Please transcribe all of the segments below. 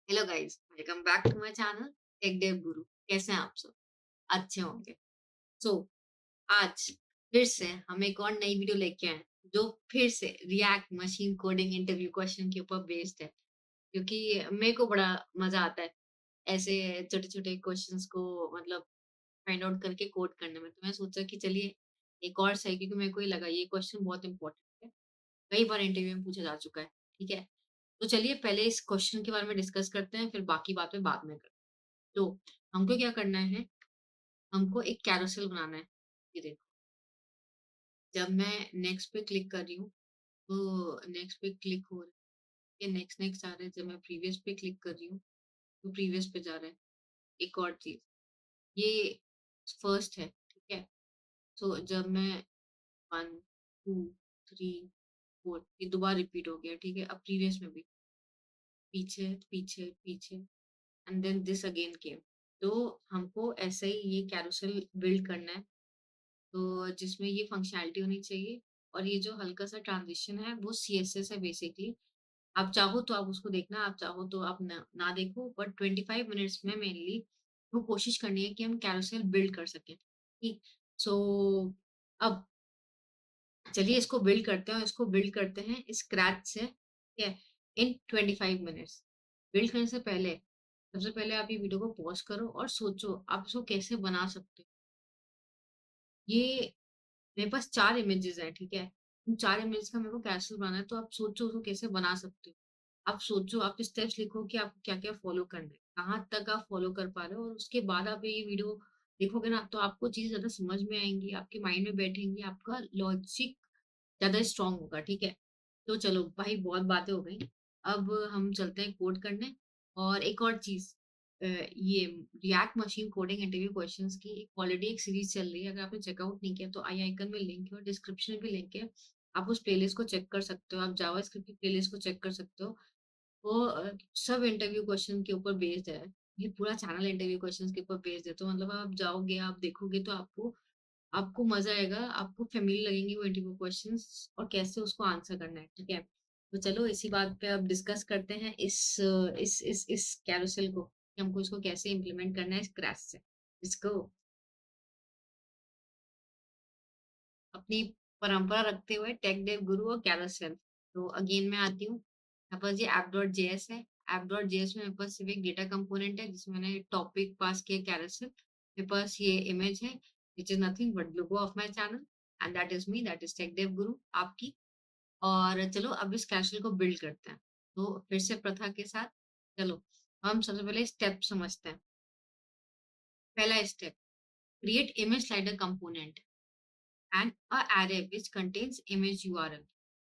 Hello guys, welcome back to my channel Tech Dev Guru. कैसे हैं आप सब? अच्छे होंगे। सो आज फिर से हम एक और नई वीडियो लेके आए हैं, जो फिर से react machine coding interview question के ऊपर बेस्ड है। क्योंकि मेरे को बड़ा मजा आता है ऐसे छोटे छोटे क्वेश्चंस को मतलब फाइंड आउट करके कोड करने में। तो मैं सोचा कि चलिए एक और सही, क्योंकि मेरे को ही लगा ये क्वेश्चन बहुत इंपॉर्टेंट है, कई बार इंटरव्यू में पूछा जा चुका है। ठीक है, तो चलिए पहले इस क्वेश्चन के बारे में डिस्कस करते हैं, फिर बाकी बातें बाद में करते हैं। तो हमको क्या करना है, हमको एक कैरोसेल बनाना है। ये देखो, जब मैं नेक्स्ट पे क्लिक कर रही हूँ, तो नेक्स्ट पे क्लिक हो रहा है, ये नेक्स्ट नेक्स्ट आ रहा है। जब मैं प्रीवियस पे क्लिक कर रही हूँ, तो प्रीवियस पे जा रहा है। एक और चीज़, ये फर्स्ट है, ठीक है? सो जब मैं 1, 2, 3, 4 ये दोबारा रिपीट हो गया, ठीक है? अब प्रीवियस में भी पीछे, पीछे, पीछे and then this again came. तो हमको ऐसे ही ये कैरोसेल बिल्ड करना है, तो जिसमें ये फंक्शनैलिटी होनी चाहिए। और ये जो हल्का सा ट्रांजिशन है वो सीएसएस है बेसिकली। आप चाहो तो आप उसको देखना, आप चाहो तो आप ना देखो, बट 25 मिनट्स में मेनली वो कोशिश करनी है कि हम कैरोसेल बिल्ड कर सकें। ठीक, सो अब चलिए इसको बिल्ड करते हैं, और इसको बिल्ड करते हैं स्क्रैच से, ठीक है? इन 25 मिनट्स। बिल्ड करने से पहले सबसे पहले आप ये वीडियो को पॉज़ करो और सोचो आप इसको कैसे बना सकते हो। ये मेरे पास 4 इमेजेस हैं, ठीक है? उन 4 इमेज का मेरे को कैसे बनाना है, तो आप सोचो उसको कैसे बना सकते हो। आप सोचो, आप स्टेप्स लिखो कि आपको क्या-क्या फ़ॉलो करना है, कहाँ तक आप फ़ॉलो कर पा रहे हो, और उसके बाद आप ये वीडियो देखोगे ना, तो आपको चीज़ें ज़्यादा समझ में आएँगी, आपके माइंड में बैठेंगी, आपका लॉजिक ज़्यादा स्ट्रॉन्ग होगा, ठीक है? तो चलो भाई बहुत बातें हो गई, अब हम चलते हैं कोड करने। और एक और चीज़, ये react machine coding interview questions की ऑलरेडी एक सीरीज़ चल रही है, अगर आपने चेकआउट नहीं किया तो आई आइकन में लिंक है और डिस्क्रिप्शन में भी लिंक है। आप उस प्लेलिस्ट को चेक कर सकते हो, आप जावास्क्रिप्ट की प्लेलिस्ट को चेक कर सकते हो। वो सब इंटरव्यू क्वेश्चन के ऊपर बेस्ड है। ये पूरा चैनल इंटरव्यू क्वेश्चंस के ऊपर बेस्ड है, तो मतलब आप जाओगे, आप देखोगे तो आपको आपको मज़ा आएगा, आपको फ़ैमिली लगेंगी वो इंटरव्यू क्वेश्चंस, और कैसे उसको आंसर करना है, ठीक है? तो चलो इसी बात पे अब डिस्कस करते हैं इस कैरोसेल को, कि हमको इसको कैसे इम्प्लीमेंट करना है स्क्रैच से। Let's go. अपनी परंपरा रखते हुए टेक डेव गुरु और कैरोसेल। तो अगेन मैं आती हूँ, यहाँ पर ये app.js है। app.js में मेरे पास सिर्फ़ एक डेटा कंपोनेंट है, जिसमें मैंने टॉपिक पास किया कैरोसेल। मेरे पास ये इमेज है, which is nothing but logo of my channel, and that is me, that is Tech Dev Guru आपकी। और चलो अब इस कैरोसेल को बिल्ड करते हैं। तो फिर से प्रथा के साथ चलो, हम सबसे पहले स्टेप समझते हैं। पहला step, create image slider component and a array which contains image URL।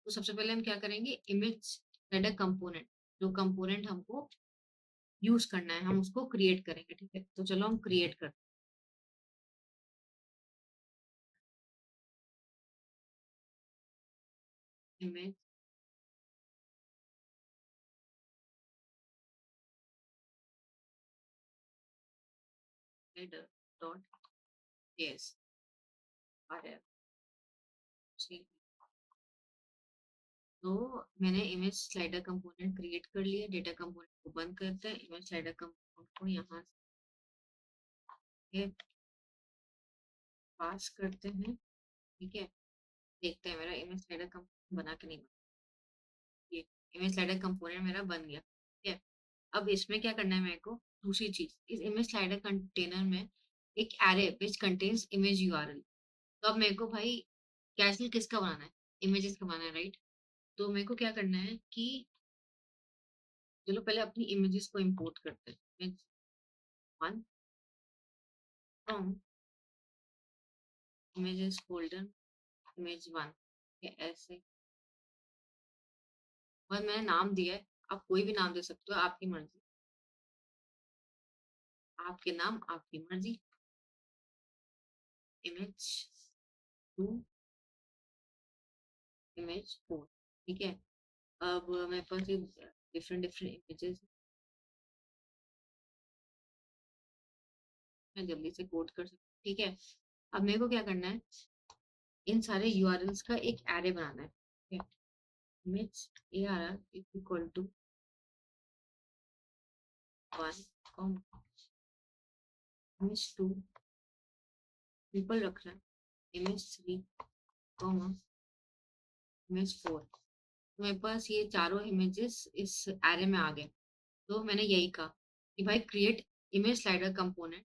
तो सबसे पहले हम क्या करेंगे, इमेज स्लाइडर कंपोनेंट, जो कंपोनेंट हमको यूज करना है हम उसको क्रिएट करेंगे, ठीक है? तो चलो हम क्रिएट करते हैं इमेज स्लाइडर डॉट जेएस आर तो मैंने इमेज स्लाइडर कंपोनेंट क्रिएट कर लिया। डेटा कंपोनेंट को बंद करते हैं, इमेज स्लाइडर कंपोनेंट को यहाँ से पास करते हैं, ठीक है? देखते हैं मेरा इमेज स्लाइडर कंपोनेंट बना कि नहीं बना। ये इमेज स्लाइडर कंपोनेंट मेरा बन गया, ठीक है? अब इसमें क्या करना है मेरे को, दूसरी चीज, इस इमेज स्लाइडर कंटेनर में एक array which contains image URL. तो अब मेरे को भाई कैसल किसका बनाना है, इमेजेस का बनाना है, राइट? तो मेरे को क्या करना है कि चलो पहले अपनी इमेजेस को इंपोर्ट करते हैं। Image one from images folder, image one, ऐसे। और मैंने नाम दिया है, आप कोई भी नाम दे सकते हो, आपकी मर्जी, आपके नाम आपकी मर्जी। इमेज टू, इमेज फोर, ठीक है? अब मेरे पास ये डिफरेंट डिफरेंट इमेजेस, मैं जल्दी से कोड कर सकती हूँ, ठीक है? अब मेरे को क्या करना है, इन सारे यूआरएल्स का एक एरे बनाना है, ठीक है? Image ARR is equal to 1 comma image 2 triple रख रहे हैं, इमेज 3 कॉमा इमेज 4। तो मेरे पास ये चारों इमेजेस इस एरे में आ गए। तो मैंने यही कहा कि भाई क्रिएट इमेज स्लाइडर कंपोनेंट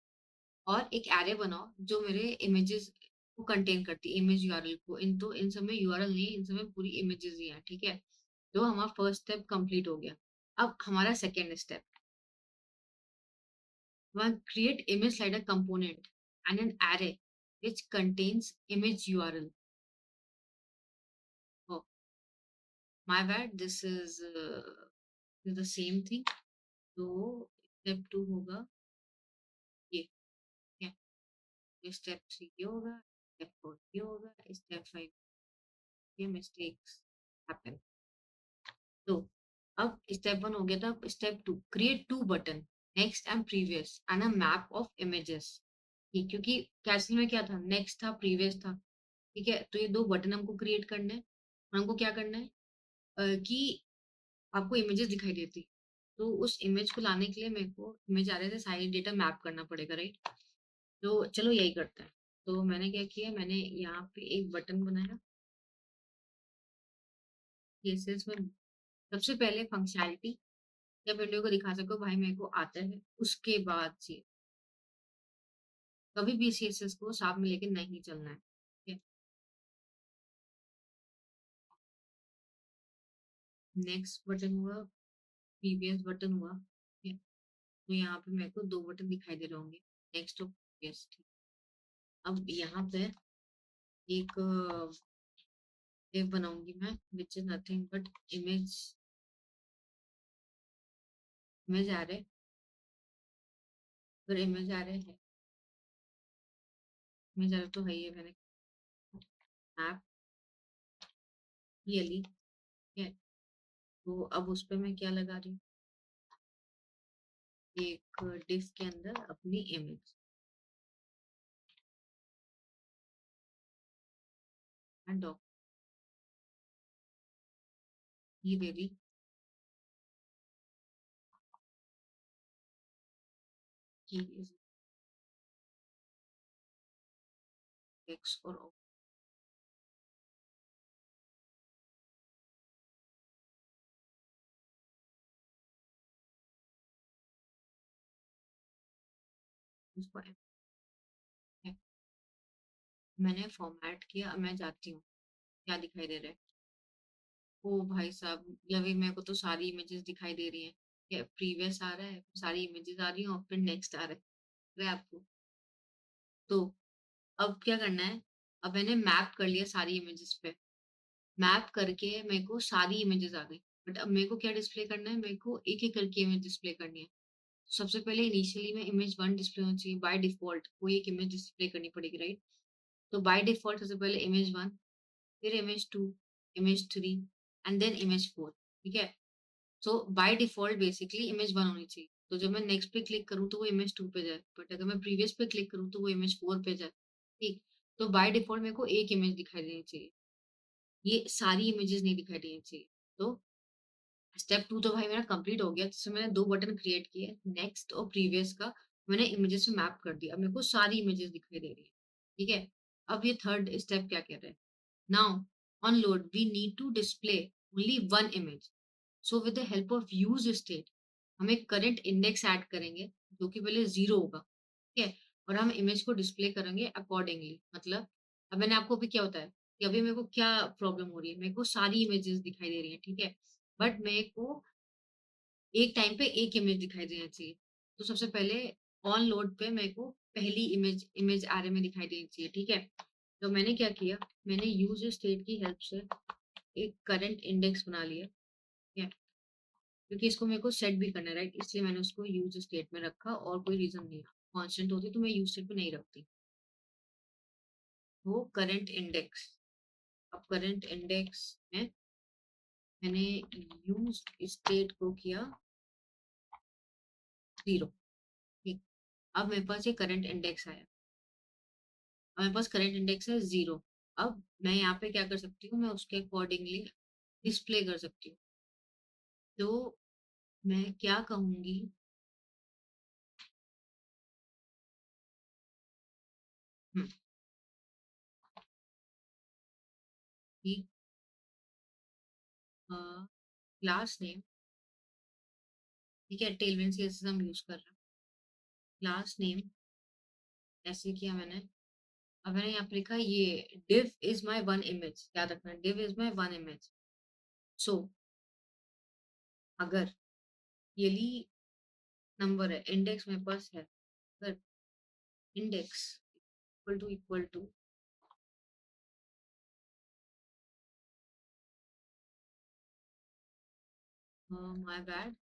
और एक एरे बनाओ जो मेरे इमेजेस को कंटेन करती है, इमेज यूआरएल को। इन सब में यूआरएल नहीं है, इन सब में पूरी इमेजेस ही हैं, ठीक है। तो हमारा फर्स्ट स्टेप कंप्लीट हो गया। अब हमारा सेकेंड स्टेप, वहाँ create image slider component and an array which contains image URL. Oh, my bad. This is the same thing. तो स्टेप 2 होगा ये, ठीक है। स्टेप 3 ये होगा, स्टेप 4 ये होगा, स्टेप 5 ये मिस्टेक्स हैपन। तो अब स्टेप 1 हो गया था। अब step 2, create 2 button next and previous and a map of images. ठीक, क्योंकि कैसल में क्या था, नेक्स्ट था, प्रीवियस था, ठीक है। तो ये 2 बटन हमको क्रिएट करने हैं। हमको क्या करना है कि आपको इमेजेस दिखाई देती, तो उस इमेज को लाने के लिए मेरे को इमेज आ रहे थे, सारी डेटा मैप करना पड़ेगा, राइट। तो चलो यही करते हैं। तो मैंने क्या किया, मैंने यहाँ पे एक बटन बनाया। केसेस में सबसे पहले फंक्शनैलिटी या विंडो को दिखा सको भाई मेरे को आता है, उसके बाद से कभी भी सीएसएस को साथ में लेके नहीं चलना है, ठीक है। नेक्स्ट बटन हुआ, प्रीवियस बटन हुआ, ठीक है। तो यहाँ पे मेरे को 2 बटन दिखाई दे रहे होंगे, नेक्स्ट और प्रीवियस, ठीक। अब यहाँ पे एक बनाऊंगी मैं, which is nothing but image आ रहे, अगर इमेज आ रहे है, इमेज आ रहे तो है ये, मैंने ऐप ये ली, ठीक है। तो अब उस पे मैं क्या लगा रही हूँ, एक डिफ के अंदर अपनी इमेज एंड डॉक ये दे दी। कि इस टेक्स्ट और उसको है, मैंने फॉर्मेट किया। अब मैं जाती हूँ, क्या दिखाई दे रहा है, ओ भाई साहब, लवी मेरे को तो सारी इमेजेस दिखाई दे रही हैं। क्या प्रीवियस आ रहा है, सारी इमेजेस आ रही हैं और फिर नेक्स्ट आ रहा है आपको। तो अब क्या करना है, अब मैंने मैप कर लिया सारी इमेजेस पे। मैप करके मेरे को सारी इमेजेस आ गई। बट अब मेरे को क्या डिस्प्ले करना है, मेरे को एक एक करके इमेज डिस्प्ले करनी है। सबसे पहले इनिशियली में इमेज 1 डिस्प्ले होनी चाहिए, बाय डिफॉल्ट कोई एक इमेज डिस्प्ले करनी पड़ेगी, राइट। तो बाय डिफॉल्ट सबसे पहले इमेज 1, फिर image 2, image 3 and then image 4, ठीक है। So by default basically image 1 होनी चाहिए। तो जब मैं नेक्स्ट पे क्लिक करूँ तो वो इमेज 2 पे जाए, बट अगर मैं प्रीवियस पे क्लिक करूँ तो वो इमेज 4 पे जाए, ठीक। तो बाय डिफॉल्ट मेरे को एक इमेज दिखाई देनी चाहिए, ये सारी इमेजेस नहीं दिखाई देनी चाहिए। तो स्टेप 2 तो भाई मेरा कंप्लीट हो गया, जिसमें मैंने 2 बटन क्रिएट किए, नेक्स्ट और प्रीवियस का मैंने इमेजेस में मैप कर दिया। अब मेरे को सारी इमेजेस दिखाई दे रही है, ठीक है। अब ये थर्ड स्टेप क्या कह रहा है, now on load we need to display only one image. So with the help of use state हम एक करंट इंडेक्स ऐड करेंगे जो कि पहले 0 होगा, ठीक है। और हम इमेज को डिस्प्ले करेंगे अकॉर्डिंगली। मतलब अब मैंने आपको अभी क्या होता है कि अभी मेरे को क्या प्रॉब्लम हो रही है, मेरे को सारी इमेजेस दिखाई दे रही है, ठीक है। बट मेरे को एक टाइम पे एक इमेज दिखाई देना चाहिए। तो सबसे पहले ऑन लोड पे मेरे को पहली इमेज आरए में दिखाई देनी चाहिए, ठीक है। तो मैंने क्या किया, मैंने यूज स्टेट की हेल्प से एक करंट इंडेक्स बना लिया, ठीक है। क्योंकि इसको मेरे को सेट भी करना है, राइट, इसलिए मैंने उसको यूज स्टेट में रखा और कोई रीजन नहीं है। कांस्टेंट होती तो मैं यूज स्टेट में नहीं रखती। वो करंट इंडेक्स, अब करंट इंडेक्स में मैंने यूज स्टेट को किया 0, ठीक। अब मेरे पास ये करंट इंडेक्स आया, और मेरे पास करंट इंडेक्स है 0। अब मैं यहाँ पे क्या कर सकती हूँ, मैं उसके अकॉर्डिंगली डिस्प्ले कर सकती हूँ। तो मैं क्या कहूँगी, कि क्लास नेम, ठीक है, टेलविन सीएसएस हम यूज कर रहे हैं। क्लास नेम ऐसे किया मैंने। अब मैंने यहाँ पे लिखा ये div is my one image, याद रखना div is my one image। सो अगर ये ली नंबर है, इंडेक्स मेरे पास है, अगर index equal to my bad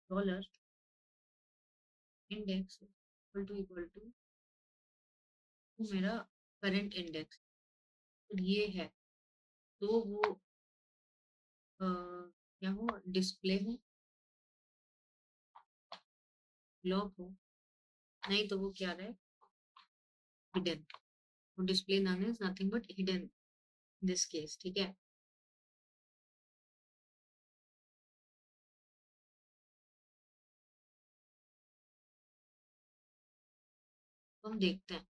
dollar index equal to मेरा करंट इंडेक्स ये है, तो वो क्या हो, डिस्प्ले हो, लॉक हो, नहीं तो वो क्या रहे, हिडन। वो display none is nothing but hidden this case, ठीक है। तो हम देखते हैं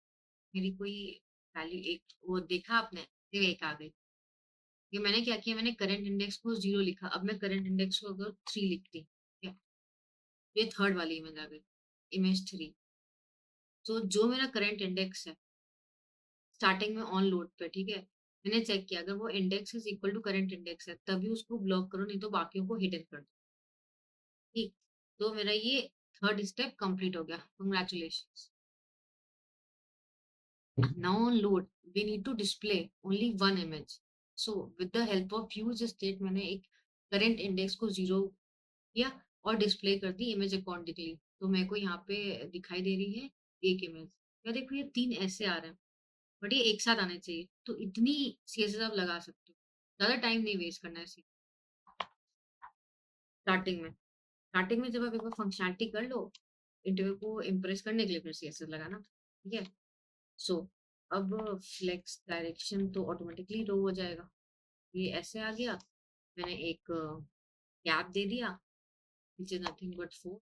मेरी कोई वैल्यू एक वो देखा आपने, फिर एक आ गई। ये मैंने क्या किया, मैंने करंट इंडेक्स को 0 लिखा। अब मैं करंट इंडेक्स को अगर 3 लिखती, ठीक है, ये थर्ड वाली इमेज आ गई, इमेज 3। तो जो मेरा करंट इंडेक्स है स्टार्टिंग में ऑन लोड पे, ठीक है, मैंने चेक किया अगर वो index is equal to current index है तभी उसको ब्लॉक करो, नहीं तो बाकियों को हिडन कर दो, ठीक। तो मेरा ये थर्ड स्टेप कंप्लीट हो गया, congratulation. Now on load, we need to display only one image. So with the help of use state मैंने एक current index को 0 किया और डिस्प्ले कर दी इमेज अकॉर्डिंगली। तो मेरे को यहाँ पे दिखाई दे रही है एक इमेज। या देखो ये 3 ऐसे आ रहे हैं, बट ये एक साथ आने चाहिए। तो इतनी सीएसएस आप लगा सकते हो। ज़्यादा टाइम नहीं वेस्ट करना है स्टार्टिंग में। स्टार्टिंग में जब आप एक बार फंक्शनैलिटी कर लो, इंटरव्यू को इम्प्रेस करने के लिए फिर सीएसएस लगाना, ठीक है। सो अब फ्लेक्स डायरेक्शन तो ऑटोमेटिकली रो हो जाएगा, ये ऐसे आ गया। मैंने एक गैप दे दिया which is nothing but 4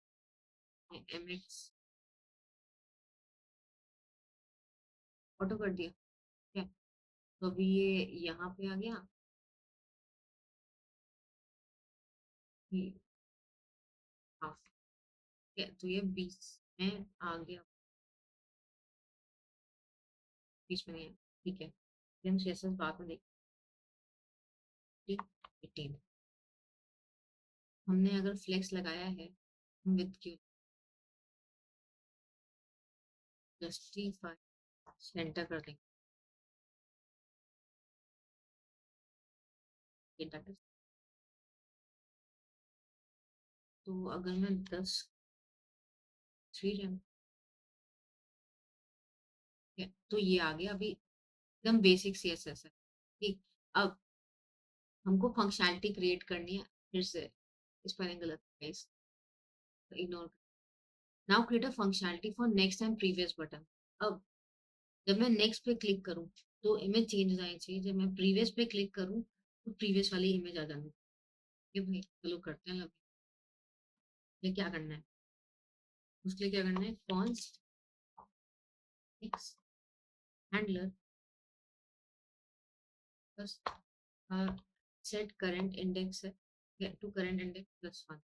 em x auto कर दिया, ठीक है। तो अभी ये यहाँ पे आ गया, ये हाफ, ठीक है। तो ये 20 में आ गया, 20 में नहीं है, ठीक है। हम सीएसएस बाद में देखते 18। हमने अगर फ्लेक्स लगाया है विद क्यू जस्टिफाई सेंटर कर देंगे, तो अगर मैं 10 3 रैम, तो ये आ गया अभी एकदम बेसिक सीएसएस है, ठीक। अब हमको फंक्शनैलिटी क्रिएट करनी है, फिर से स्पेलिंग गलत है guys, तो ignore. Now create a functionality for next and previous button. अब जब मैं नेक्स्ट पे क्लिक करूं तो इमेज चेंज हो जानी चाहिए, जब मैं प्रीवियस पे क्लिक करूं तो प्रीवियस वाली इमेज आ जानी चाहिए। भाई चलो करते हैं, ये क्या करना है, उसके लिए क्या करना है, const x handler plus set current index है टू करंट इंडेक्स +1,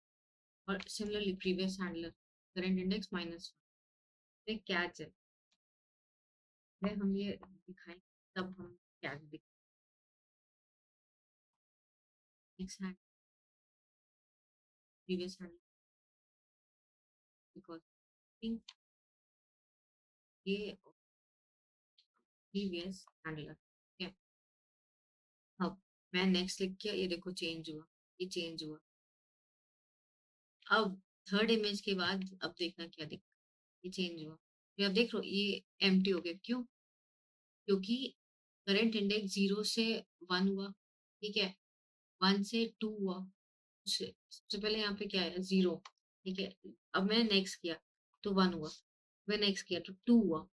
और similarly previous handler current index -1। एक कैच है, हम ये दिखाएं तब हम कैच दिखाएं next hand previous handler, because ये प्रीवियस हैंडलर, ठीक है। अब मैं नेक्स्ट लिख किया, ये देखो चेंज हुआ, ये चेंज हुआ। अब थर्ड इमेज के बाद अब देखना क्या दिखता है, ये चेंज हुआ। फिर अब देख लो ये एम्प्टी हो गया, क्यों, क्योंकि करंट इंडेक्स 0 से 1 हुआ, ठीक है, 1 से 2 हुआ, सबसे पहले यहाँ पे क्या है 0, ठीक है। अब मैंने नेक्स्ट किया तो 1 हुआ, मैं नेक्स्ट किया तो 2 हुआ,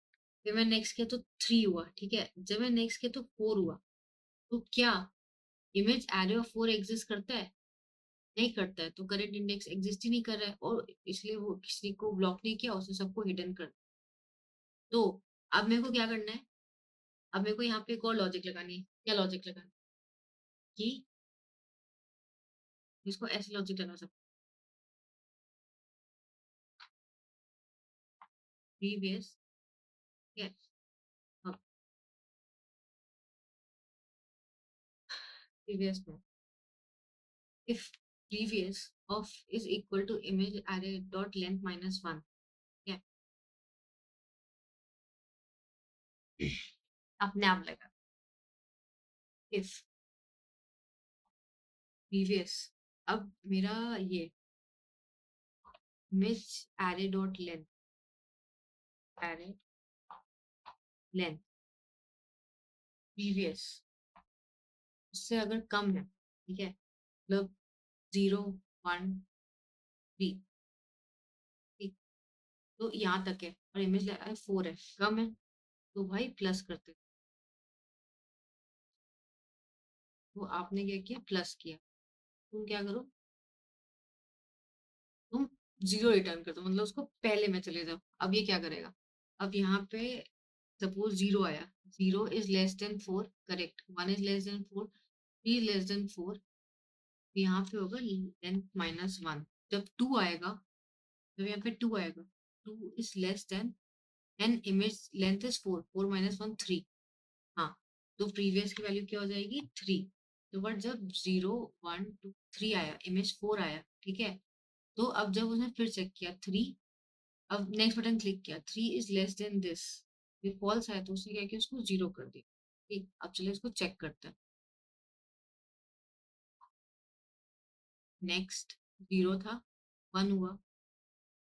फिर मैं नेक्स्ट किया तो 3 हुआ, ठीक है। जब मैं नेक्स्ट किया तो 4 हुआ। तो क्या इमेज एरे ऑफ 4 एग्जिस्ट करता है, नहीं करता है, तो करंट इंडेक्स एग्जिस्ट ही नहीं कर रहा है, और इसलिए वो किसी को ब्लॉक नहीं किया, उसने सबको हिडन कर। तो अब मेरे को क्या करना है, अब मेरे को यहाँ पे एक और लॉजिक लगानी है। क्या लॉजिक लगानी है, कि इसको ऐसे लॉजिक लगा सकते प्रीवियस यस प्रीवियस में if previous of is equal to image array dot length minus 1 क्या अपने आप लगा if previous अब मेरा ये image array dot array length previous उससे अगर कम है ठीक है मतलब 0 1 3 ठीक तो यहाँ तक है और इमेज 4 है कम है तो भाई प्लस करते तो आपने क्या किया प्लस किया तुम क्या करो तुम 0 रिटर्न कर दो मतलब उसको पहले में चले जाओ अब ये क्या करेगा अब यहाँ पे सपोज 0 आया 0 is less then 4 correct 1 is less then 4 3 is less then 4 यहाँ पे होगा लेंथ माइनस 1 जब 2 आएगा जब यहाँ पे 2 आएगा 2 is less then an image length is 4 4 minus 1 3 हाँ तो प्रीवियस की वैल्यू क्या हो जाएगी 3 तो बट जब 0 1 2 3 आया इमेज 4 आया ठीक है तो अब जब उसने फिर चेक किया 3 अब नेक्स्ट बटन क्लिक किया 3 इज लेस देन दिस ये फॉल्स आया तो उसने क्या किया उसको 0 कर दिया ठीक अब चलिए इसको चेक करते हैं नेक्स्ट 0 था 1 हुआ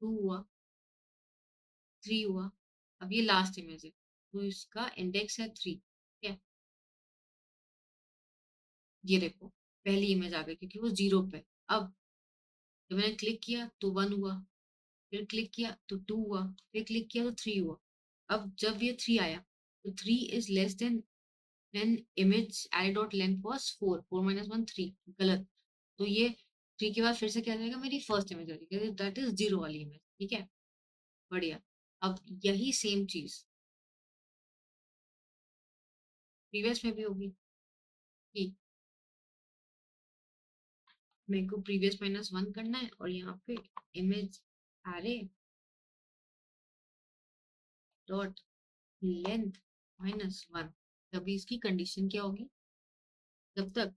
2 हुआ 3 हुआ अब ये लास्ट इमेज है तो इसका इंडेक्स है 3 ठीक है ये देखो पहली इमेज आ गई क्योंकि वो 0 पे अब जब मैंने क्लिक किया तो 1 हुआ फिर क्लिक किया तो 2 हुआ फिर क्लिक किया तो 3 हुआ अब जब ये 3 आया तो 3 is less than than image I dot length was 4 4 minus 1 3 गलत तो ये 3 के बाद फिर से क्या आ जाएगा मेरी फर्स्ट इमेज आ जाएगी दैट इज 0 वाली इमेज ठीक है बढ़िया अब यही सेम चीज प्रीवियस में भी होगी कि मेरे को प्रीवियस माइनस 1 करना है और यहाँ पे image array dot length minus 1 तभी इसकी कंडीशन क्या होगी जब तक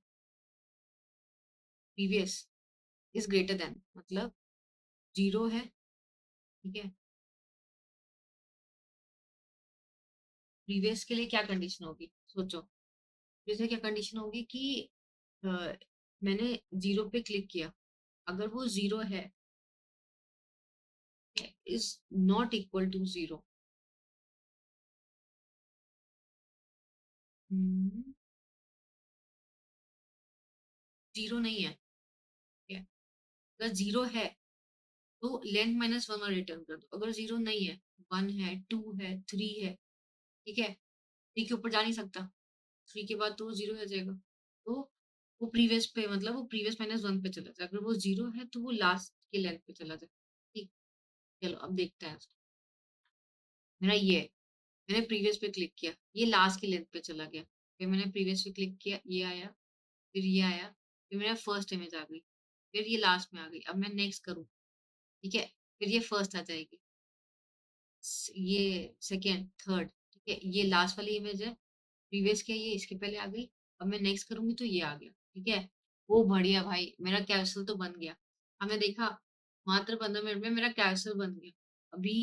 प्रीवियस इज ग्रेटर देन मतलब 0 है ठीक है प्रीवियस के लिए क्या कंडीशन होगी सोचो जैसे क्या कंडीशन होगी कि अ, मैंने 0 पे क्लिक किया अगर वो 0 है इज नॉट इक्वल टू 0 0 नहीं है ठीक है अगर 0 है तो लेंथ माइनस 1 और रिटर्न कर दो अगर 0 नहीं है 1 है 2 है 3 है ठीक है 3 के ऊपर जा नहीं सकता 3 के बाद तो वो 0 हो जाएगा तो वो प्रीवियस पे मतलब वो प्रीवियस माइनस 1 पे चला जाए अगर वो 0 है तो वो लास्ट के लेंथ पे चला जाए ठीक चलो अब देखते हैं मेरा ये है मैंने प्रीवियस पे क्लिक किया ये लास्ट की लेंथ पे चला गया फिर मैंने प्रीवियस पे क्लिक किया ये आया फिर ये आया फिर मेरा फर्स्ट इमेज आ गई फिर ये लास्ट में आ गई अब मैं नेक्स्ट करूँ ठीक है फिर ये फर्स्ट आ जाएगी ये सेकेंड थर्ड ठीक है ये लास्ट वाली इमेज है प्रीवियस क्या ये इसके पहले आ गई अब मैं नेक्स्ट करूंगी तो ये आ गया ठीक है वो बढ़िया भाई मेरा कैंसल तो बन गया हमने देखा मात्र 15 मिनट में मेरा कैंसल बन गया अभी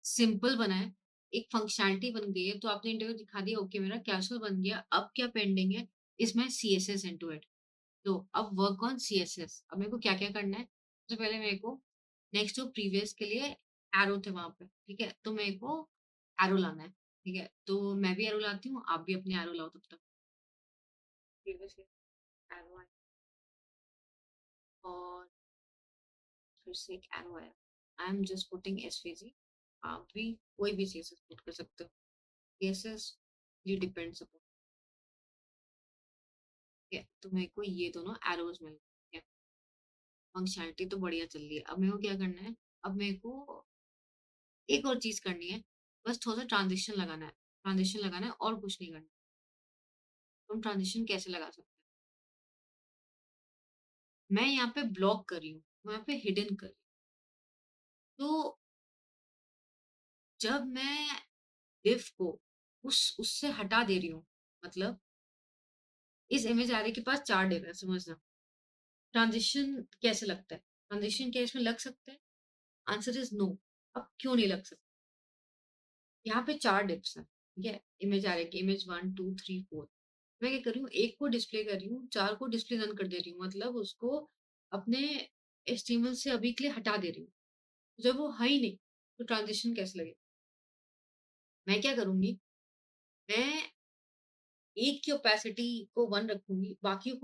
सिंपल बना है एक फंक्शनैलिटी बन गई है तो आपने इंटरव्यू दिखा दिया ओके मेरा कैंसल बन गया अब क्या पेंडिंग है इसमें CSS इनटू इट तो अब वर्क ऑन CSS अब मेरे को क्या क्या करना है सबसे पहले मेरे को नेक्स्ट जो प्रीवियस के लिए एरो थे वहां पे ठीक है तो मेरे को एरो लाना है ठीक है तो मैं भी एरो लाती हूँ आप भी अपने एरो लाओ तब तक प्रीवियस एरो आया और फिर से एक एरो आया I am just putting SVG आप भी कोई भी CSS पुट कर सकते हो CSS ये डिपेंड्स अपॉन ठीक है तो मेरे को ये दोनों एरोज मिल गए फंक्शनैलिटी तो बढ़िया चल रही है अब मेरे को क्या करना है अब मेरे को एक और चीज करनी है बस थोड़ा सा ट्रांजिशन लगाना है और कुछ नहीं करना तो हम ट्रांज़िशन कैसे लगा सकते हैं? मैं यहाँ पे ब्लॉक कर रही हूँ, मैं यहाँ पे हिडन कर रही हूँ। तो जब मैं डिफ को उससे हटा दे रही हूँ, मतलब इस इमेज अरे के पास 4 डिव है, समझना। ट्रांज़िशन कैसे लगता है? ट्रांज़िशन क्या इसमें लग सकता है? Answer is no. अब क्यों नहीं लग सकता? यहाँ पे 4 डिप्स हैं, ठीक है? इमेज अरे की इमेज 1, 2, 3, 4। मैं क्या कर रही हूँ, 1 को डिस्प्ले कर रही हूँ, 4 को डिस्प्ले नन कर दे रही हूँ, मतलब उसको अपने एचटीएमएल से अभी के लिए हटा दे रही हूँ। जब वो है ही नहीं, तो ट्रांज़िशन कैसे लगेगा? मैं क्या करूँगी, मैं एक की ओपेसिटी को 1 रखूँगी, बाकियों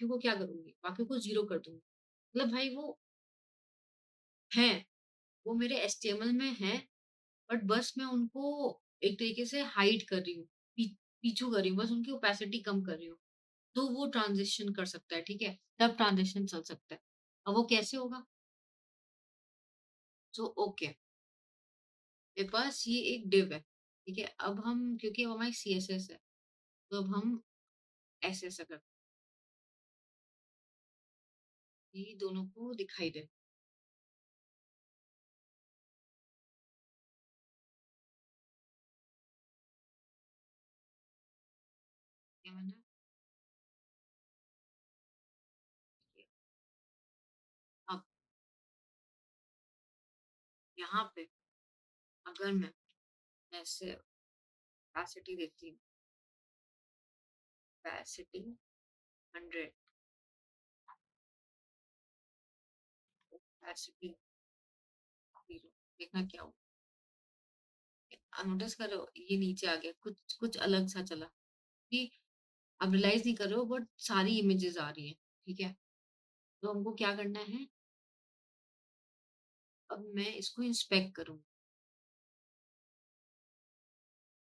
को क्या करूँगी, बाकियों को 0 कर दूँगी। मतलब भाई वो हैं, वो मेरे एचटीएमएल में हैं, बट बस मैं उनको एक तरीके से हाइड कर रही हूँ, पी पीछू कर रही हूँ, बस उनकी ओपेसिटी कम कर रही हूँ। तो वो ट्रांज़िशन कर सकता है, ठीक है? तब ट्रांज़िशन चल सकता है। अब वो कैसे होगा? सो ओके, मेरे पास ये एक डिव है, ठीक है? अब हम क्योंकि वो हमारी सीएसएस है, तो अब हम ऐसे-ऐसा करते हैं कि दोनों को दिखाई दे। क्या मैंने किया। अब यहाँ पे अगर मैं ऐसे ओपेसिटी देती हूँ, ओपेसिटी 100, ओपेसिटी 0, देखना क्या होगा। नोटिस कर रहे हो? ये नीचे आ गया, कुछ कुछ अलग सा चला कि आप रियलाइज़ नहीं कर रहे हो, बट सारी इमेजेस आ रही हैं, ठीक है? तो हमको क्या करना है, अब मैं इसको इंस्पेक्ट करूँगी।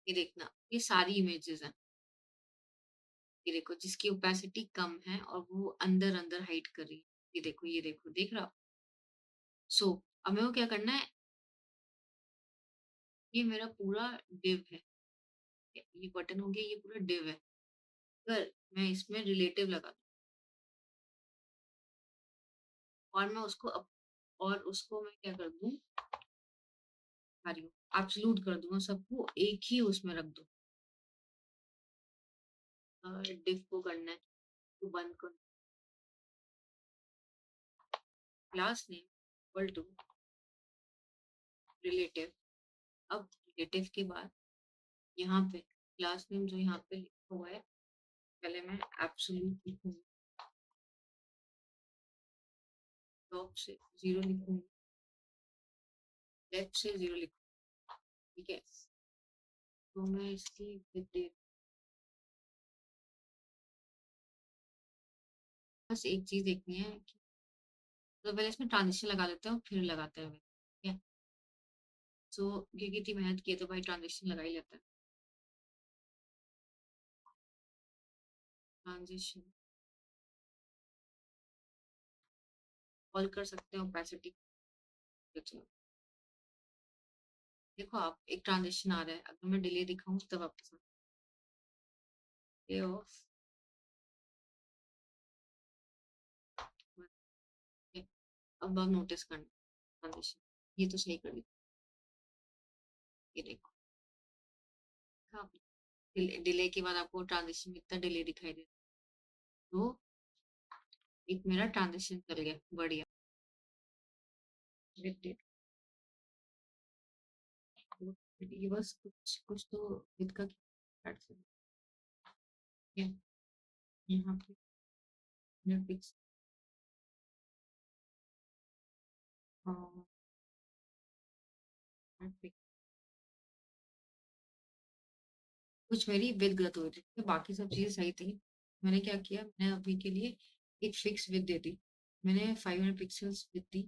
ये देखना, ये सारी इमेजेस हैं। ये देखो जिसकी ओपेसिटी कम है और वो अंदर-अंदर हाइड कर रही है। ये देखो, देख रहे हो आप? सो अब मेरे को क्या करना है, ये मेरा पूरा डिव है। ये बटन हो गया, ये पूरा डिव है। अगर मैं इसमें रिलेटिव लगा दूँ और मैं उसको और उसको मैं क्या कर दूँ, सॉरी, एब्सोल्यूट कर दूँगा, सबको एक ही उसमें रख दूँ। डिव को करना है, तो बंद कर class name equal to relative. अब रिलेटिव के बाद यहाँ पे क्लास नेम जो यहाँ पे लिखा हुआ है, पहले मैं एब्सोल्यूट लिखूँगी, टॉप से 0 लिखूँगी, लेफ्ट से 0 लिखूँगी, ठीक है? तो मैं इसकी विथ बस एक चीज़ देखनी है कि तो पहले इसमें ट्रांज़िशन लगा लेते हैं, फिर लगाते हैं, ठीक है? सो क्योंकि इतनी मेहनत की है तो भाई ट्रांज़िशन लगा ही लेते हैं। ट्रांज़िशन कॉल कर सकते हैं ओपेसिटी। देखो आप, एक ट्रांज़िशन आ रहा है, अगर मैं डिले दिखाऊँ तब आपके साथ ये ऑफ, ठीक है? अब आप नोटिस करना ट्रांज़िशन, ये तो सही कर दी, ये देखो, हाँ, डिले के बाद आपको ट्रांज़िशन में इतना डिले दिखाई दे, तो एक मेरा ट्रांज़िशन चल गया, बढ़िया। विद तो ये बस कुछ कुछ तो विद का स्टार्ट से है, यहाँ पे नेटफ्लिक्स अ, नेटफ्लिक्स कुछ मेरी विद गलत हुई थी, तो बाकी सब चीज़ें सही थी। मैंने क्या किया, मैंने अभी के लिए एक फिक्स विद दे दी। मैंने 500 पिक्सेल्स विद दी,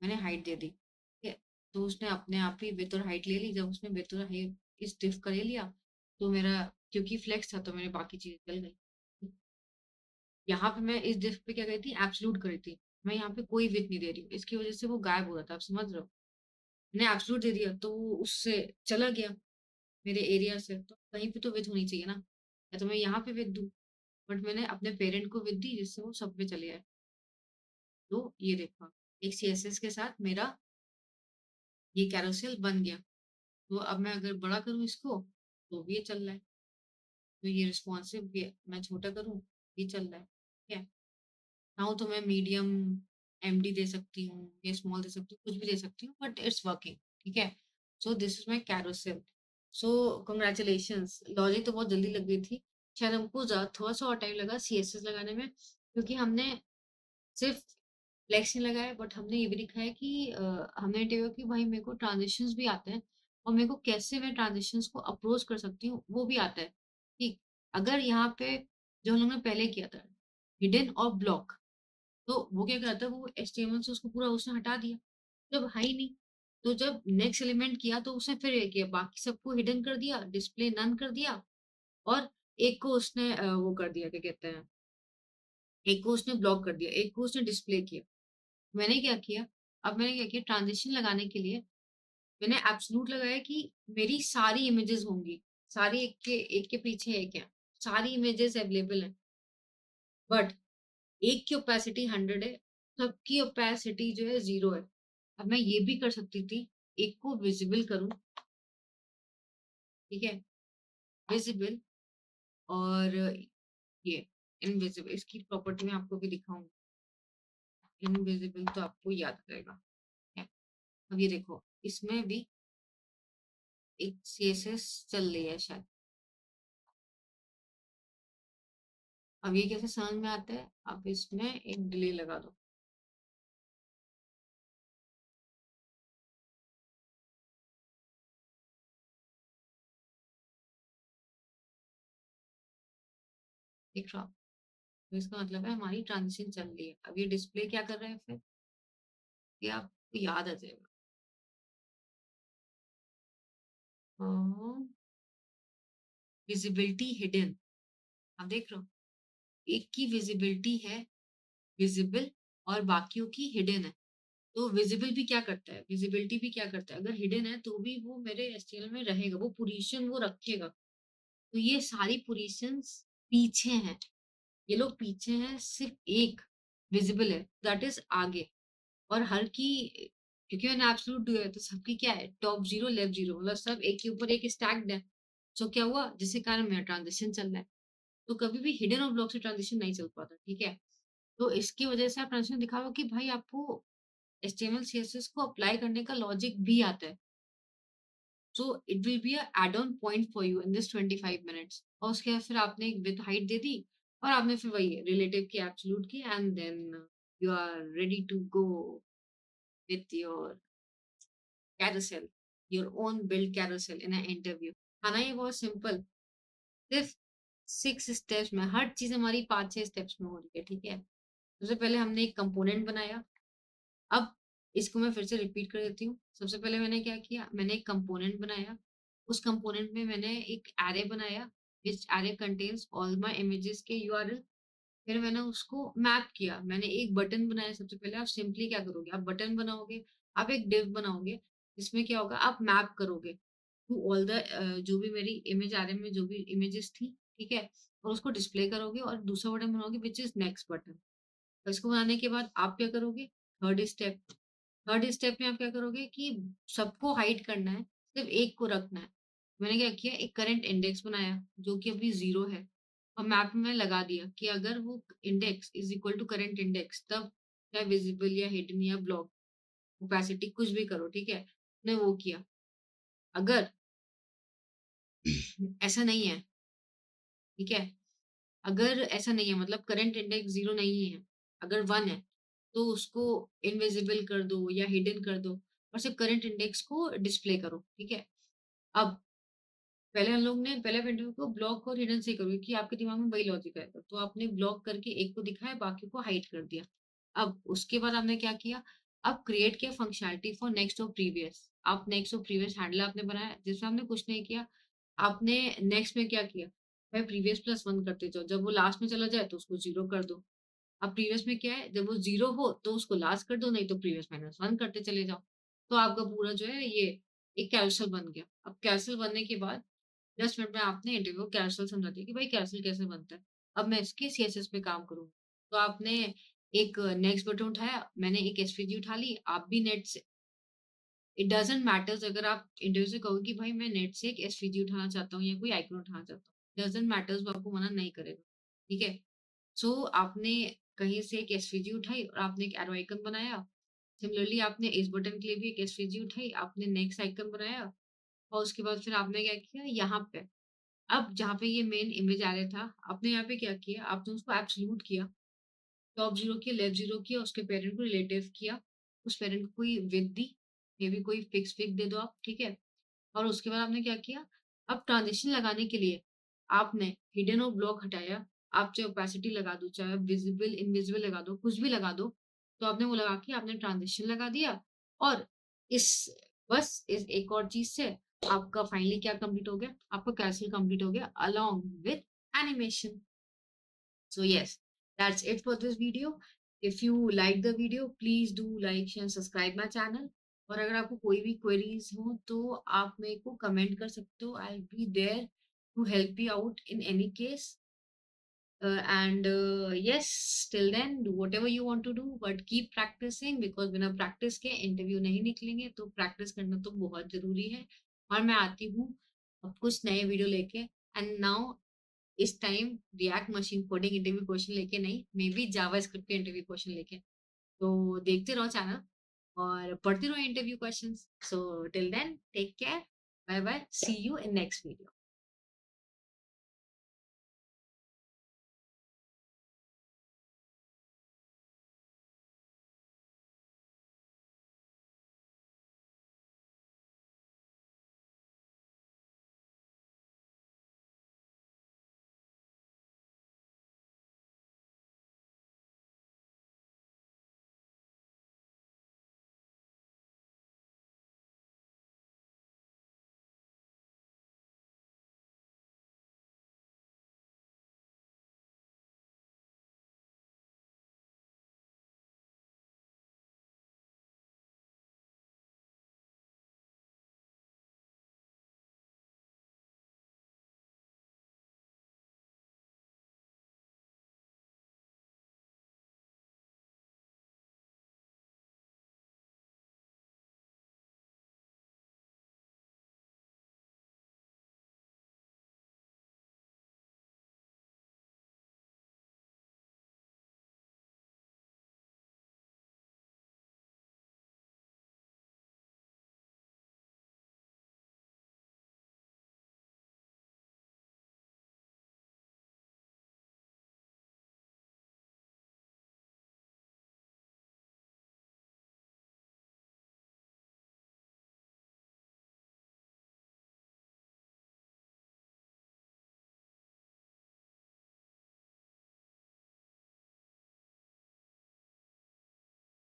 मैंने हाइट दे दी, ठीक है? तो उसने अपने आप ही विड्थ और हाइट ले ली, जब उसने विड्थ और हाइट इस डिफ का ले लिया, तो मेरा क्योंकि फ्लेक्स था तो मेरी बाकी चीज़ें चल गई। यहाँ पे मैं इस डिस्क पे क्या करी थी, एब्सोल्यूट करी थी। मैं यहाँ पे कोई विड्थ नहीं दे रही हूँ, इसकी वज़ह से वो गायब हो रहा था, आप समझ रहे हो? मैंने एब्सोल्यूट दे दिया तो वो उससे चला गया मेरे एरिया से, तो कहीं पे तो विड्थ होनी चाहिए ना। या तो मैं यहाँ पे विद दूँ, बट मैंने अपने पेरेंट को विद दी जिससे वो सब पे चले जाए। तो ये देखो आप, एक सीएसएस के साथ मेरा ये कैरोसेल बन गया। तो अब मैं अगर बड़ा करूँ इसको, तो भी ये चल रहा है। तो ये रिस्पॉन्सिव भी है, मैं छोटा करूँ, ये चल रहा है, ठीक है? चाहूँ तो मैं मीडियम एमडी दे सकती हूँ या स्मॉल दे सकती हूँ, कुछ भी दे सकती हूँ, बट इट्स वर्किंग, ठीक है? So this is my carousel. So congratulations, logic तो बहुत जल्दी लग गई थी। शायद हमको थोड़ा-सा और टाइम लगा सीएसएस लगाने में, क्योंकि हमने सिर्फ फ्लेक्स नहीं लगाया, बट हमने ये भी दिखाया कि हमने इंटरव्यू कि भाई मेरे को ट्रांज़िशंस भी आते हैं और मेरे को कैसे मैं ट्रांज़िशंस को अप्रोच कर सकती हूँ, वो भी आता है। ठीक, अगर यहाँ पे जो हम लोग ने पहले किया था, हिडन और ब्लॉक, तो वो क्या करता है, वो एचटीएमएल से उसको पूरा उसने हटा दिया, जब है ही नहीं। तो जब नेक्स्ट एलिमेंट किया तो उसने फिर ये किया, बाकी सबको हिडन कर दिया, डिस्प्ले नन कर दिया और एक को उसने वो कर दिया, क्या कहते हैं, एक को उसने ब्लॉक कर दिया, एक को उसने डिस्प्ले किया। मैंने क्या किया, अब मैंने क्या किया, ट्रांज़िशन लगाने के लिए मैंने एब्सोल्यूट लगाया कि मेरी सारी इमेजेस होंगी, सारी एक के पीछे एक है, सारी इमेजेस अवेलेबल हैं, बट एक की ओपेसिटी 100 है, सबकी ओपेसिटी जो है 0 है। अब मैं ये भी कर सकती थी, एक को विज़िबल करूँ, ठीक है? विज़िबल और ये इनविज़िबल, इसकी प्रॉपर्टी मैं आपको भी दिखाऊँगी। इनविज़िबल तो आपको याद रहेगा, ठीक है? अब ये देखो, इसमें भी एक सीएसएस चल रही है शायद। अब ये कैसे समझ में आता है? आप इसमें एक डिले लगा दो। देख रहे हो आप? तो इसका मतलब है हमारी ट्रांज़िशन चल रही है। अब ये डिस्प्ले क्या कर रहा है फिर? ये आपको याद आ जाएगा। अ, विज़िबिलिटी हिडन, आप देख रहे हो? एक की विज़िबिलिटी है विज़िबल और बाकियों की हिडन है। तो विज़िबल भी क्या करता है, विज़िबिलिटी भी क्या करता है, अगर हिडन है तो भी वो मेरे एचटीएमएल में रहेगा, वो पोज़ीशन वो रखेगा। तो ये सारी पोज़ीशंस पीछे हैं, ये लोग पीछे हैं, सिर्फ़ एक विज़िबल है, दैट इज़ आगे। और हर की, क्योंकि मैंने एब्सोल्यूट दिया है तो सबकी क्या है, टॉप 0 लेफ्ट 0, मतलब सब एक के ऊपर एक स्टैक्ड है। सो क्या हुआ, जिसके कारण मेरा ट्रांज़िशन चल रहा है। तो कभी भी हिडन और ब्लॉक से ट्रांज़िशन नहीं चल पाता, ठीक है? तो इसकी वजह से आप ट्रांज़िशन दिखाओ कि भाई आपको एचटीएमएल सीएसएस को अप्लाई करने का लॉजिक भी आता है। So it will be a add on point for you in this 25 minutes, और उसके बाद फिर आपने एक विड्थ हाइट दे दी और आपने फिर वही रिलेटिव की, एब्सोल्यूट की, and then you are ready to go with your carousel, your own build carousel in a interview. है ना, ये बहुत सिंपल, सिर्फ 6 स्टेप्स में हर चीज़ हमारी 5-6 स्टेप्स में हो रही है, ठीक है? सबसे पहले हमने एक कंपोनेंट बनाया। अब इसको मैं फिर से रिपीट कर देती हूँ। सबसे पहले मैंने क्या किया, मैंने एक कंपोनेंट बनाया। उस कंपोनेंट में मैंने एक एरे बनाया, which array contains all my images के यूआरएल। फिर मैंने उसको मैप किया। मैंने एक बटन बनाया सबसे पहले। आप सिंपली क्या करोगे, आप बटन बनाओगे, आप एक डिव बनाओगे, जिसमें क्या होगा, आप मैप करोगे टू ऑल द जो भी मेरी इमेज एरे में जो भी इमेजेस थी, ठीक है? और उसको डिस्प्ले करोगे और दूसरा बटन बनाओगे व्हिच इज़ नेक्स्ट बटन। और इसको बनाने के बाद आप क्या करोगे, थर्ड स्टेप, थर्ड स्टेप में आप क्या करोगे कि सबको हाइड करना है, सिर्फ एक को रखना है। मैंने क्या किया, एक करंट इंडेक्स बनाया जो कि अभी 0 है और मैप में लगा दिया कि अगर वो index is equal to current index, तब चाहे विजिबल या हिडन या ब्लॉक, ओपेसिटी कुछ भी करो, ठीक है? मैंने वो किया। अगर ऐसा नहीं है, ठीक है? अगर ऐसा नहीं है, मतलब करंट इंडेक्स 0 नहीं है, अगर 1 है, तो उसको इनविजिबल कर दो या हिडन कर दो और सिर्फ करंट इंडेक्स को डिस्प्ले करो, ठीक है? अब पहले हम लोग ने पहले विंडो को ब्लॉक और हिडन से करो, क्योंकि आपके दिमाग में वही लॉजिक आएगा। तो आपने ब्लॉक करके एक को दिखाया, बाकी को हाइड कर दिया। अब उसके बाद आपने क्या किया, अब क्रिएट किया फंक्शनैलिटी फॉर नेक्स्ट और प्रीवियस। आप नेक्स्ट और प्रीवियस हैंडलर आपने बनाया, जिसमें आपने कुछ नहीं किया। आपने नेक्स्ट में क्या किया, भाई प्रीवियस प्लस 1 करते जाओ, जब वो लास्ट में चला जाए तो उसको 0 कर दो। अब प्रीवियस में क्या है, जब वो 0 हो तो उसको लास्ट कर दो, नहीं तो प्रीवियस माइनस 1 करते चले जाओ। तो आपका पूरा जो है ये एक कैरोसेल बन गया। अब कैरोसेल बनने के बाद 10 मिनट में आपने इंटरव्यू कैरोसेल समझा दिया कि भाई कैरोसेल कैसे बनता है। अब मैं इसके सीएसएस पे काम करूँ। तो आपने एक नेक्स्ट बटन उठाया, मैंने एक एसवीजी उठा ली, आप भी नेट से इट डज़न्ट मैटर्स अगर आप इंटरव्यू से कहो कि भाई मैं नेट से एक एसवीजी उठाना चाहता हूँ या कोई आइकन उठाना चाहता हूँ। डज़न्ट मैटर्स वो आपको मना नहीं करेगा। ठीक है? सो आपने कहीं से एक एसवीजी उठाई और आपने एक एरो आइकन बनाया। सिमिलरली आपने इस बटन के लिए भी एक एसवीजी उठाई, आपने नेक्स्ट आइकन बनाया और उसके बाद फिर आपने क्या किया यहाँ पे, अब जहाँ पे ये मेन इमेज आ रहा था, आपने यहाँ पे क्या किया, आपने उसको एब्सोल्यूट किया, टॉप 0 किया, लेफ्ट 0 किया, उसके पेरेंट को रिलेटिव किया, उस पेरेंट को कोई विड्थ दी, मे बी कोई फिक्स पिक दे दो आप, ठीक है? और उसके बाद आपने क्या किया, अब ट्रांज़िशन लगाने के लिए आपने हिडन और ब्लॉक हटाया। आप चाहे ओपेसिटी लगा दो, चाहे विज़िबल, इनविज़िबल लगा दो, कुछ भी लगा दो। तो आपने वो लगा के आपने ट्रांज़िशन लगा दिया और इस बस इस एक और चीज़ से आपका फाइनली क्या कंप्लीट हो गया, आपका कैसल कंप्लीट हो गया along with animation. So yes, that's it for this video. If you like the video, please do like, share, and subscribe my channel. और अगर आपको कोई भी queries हो तो आप मेरे को कमेंट कर सकते हो. I'll be there to help you out in any case. And yes, till then, do whatever you want to do, but keep practicing because बिना practice के interview नहीं निकलेंगे तो practice करना तो बहुत ज़रूरी है. और मैं आती हूँ अब कुछ नए वीडियो लेके एंड नाउ इस time react machine coding interview question लेके नहीं, मे बी जावास्क्रिप्ट के इंटरव्यू क्वेश्चन लेके। तो देखते रहो चैनल और पढ़ते रहो interview questions. So till then take care, bye bye, see you in next video.